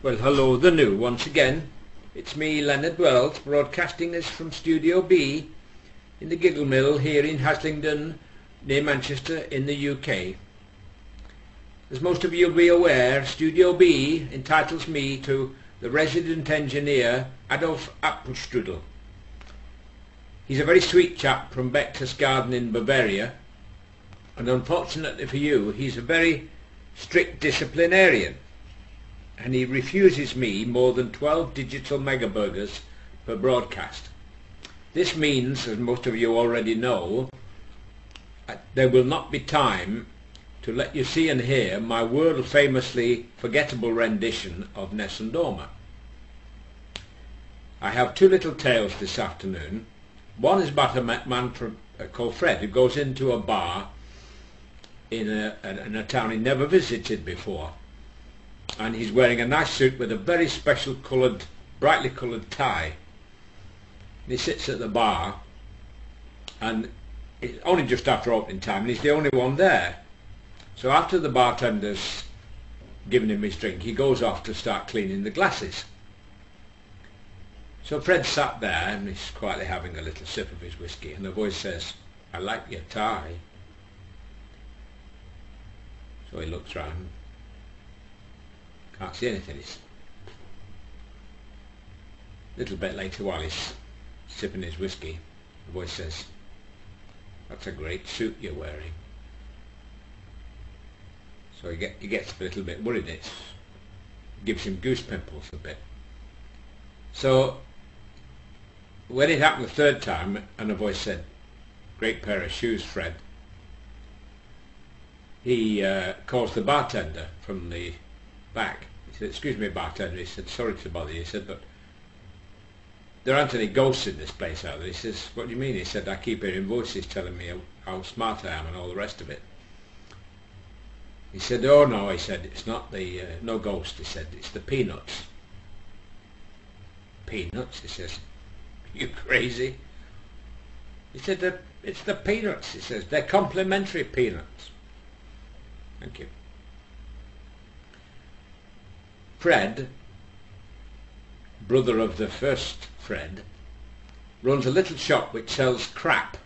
Well, hello the new once again. It's me, Leonard, broadcasting this from Studio B in the Giggle mill here in Haslingden near Manchester in the UK. As most of you will be aware, Studio B entitles me to the resident engineer Adolf Apfelstrudel. He's a very sweet chap from Berchtesgaden in Bavaria, and unfortunately for you, he's a very strict disciplinarian, and he refuses me more than 12 digital megaburgers per broadcast. This means, as most of you already know, there will not be time to let you see and hear my world-famously forgettable rendition of Nessun Dorma. I have two little tales this afternoon. One is about a man called Fred who goes into a bar in a town he never visited before, and he's wearing a nice suit with a very special brightly coloured tie. And he sits at the bar, and it's only just after opening time, and he's the only one there. So after the bartender's given him his drink, he goes off to start cleaning the glasses. So Fred sat there and he's quietly having a little sip of his whiskey, and the voice says, "I like your tie." So he looks round, can't see anything. A little bit later, while he's sipping his whiskey, the voice says, "That's a great suit you're wearing." So he gets a little bit worried. It gives him goose pimples a bit. So when it happened the third time and a voice said, "Great pair of shoes, Fred," he calls the bartender from the back. He said, "Excuse me, bartender." He said, "Sorry to bother you." He said, "But there aren't any ghosts in this place, are there?" He says, "What do you mean?" He said, "I keep hearing voices telling me how smart I am and all the rest of it." He said, "Oh no," he said, "it's not the no ghost." He said, "It's the peanuts." "Peanuts?" He says, "You crazy?" He said, "It's the peanuts." He says, "They're complimentary peanuts." Thank you. Fred, brother of the first Fred, runs a little shop which sells crap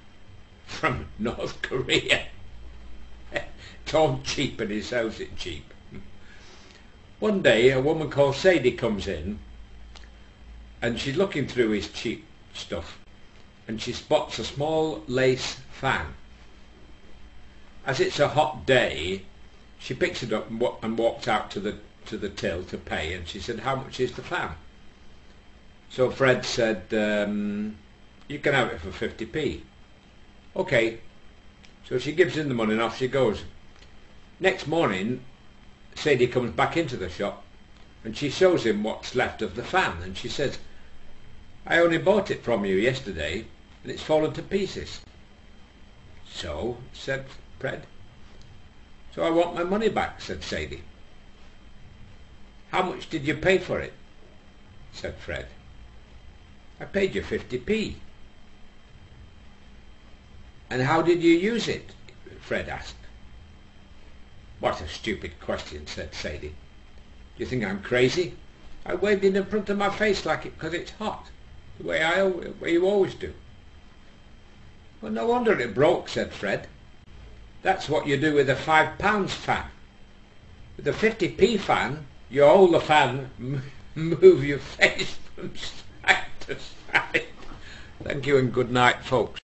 from North Korea. It's all cheap and he sells it cheap. One day a woman called Sadie comes in, and she's looking through his cheap stuff, and she spots a small lace fan. As it's a hot day, she picks it up and walks out to the till to pay, and she said, "How much is the fan?" So Fred said, "You can have it for 50p. Okay. So she gives him the money and off she goes. Next morning, Sadie comes back into the shop and she shows him what's left of the fan, and she says, "I only bought it from you yesterday and it's fallen to pieces." "So?" said Fred. "So I want my money back," said Sadie. "How much did you pay for it?" said Fred. "I paid you 50p. "And how did you use it?" Fred asked. "What a stupid question," said Sadie. "Do you think I'm crazy? I waved it in front of my face like it because it's hot, the way you always do." "Well, no wonder it broke," said Fred. "That's what you do with a £5 fan. With a 50p fan, you hold the fan, move your face from side to side." Thank you and good night, folks.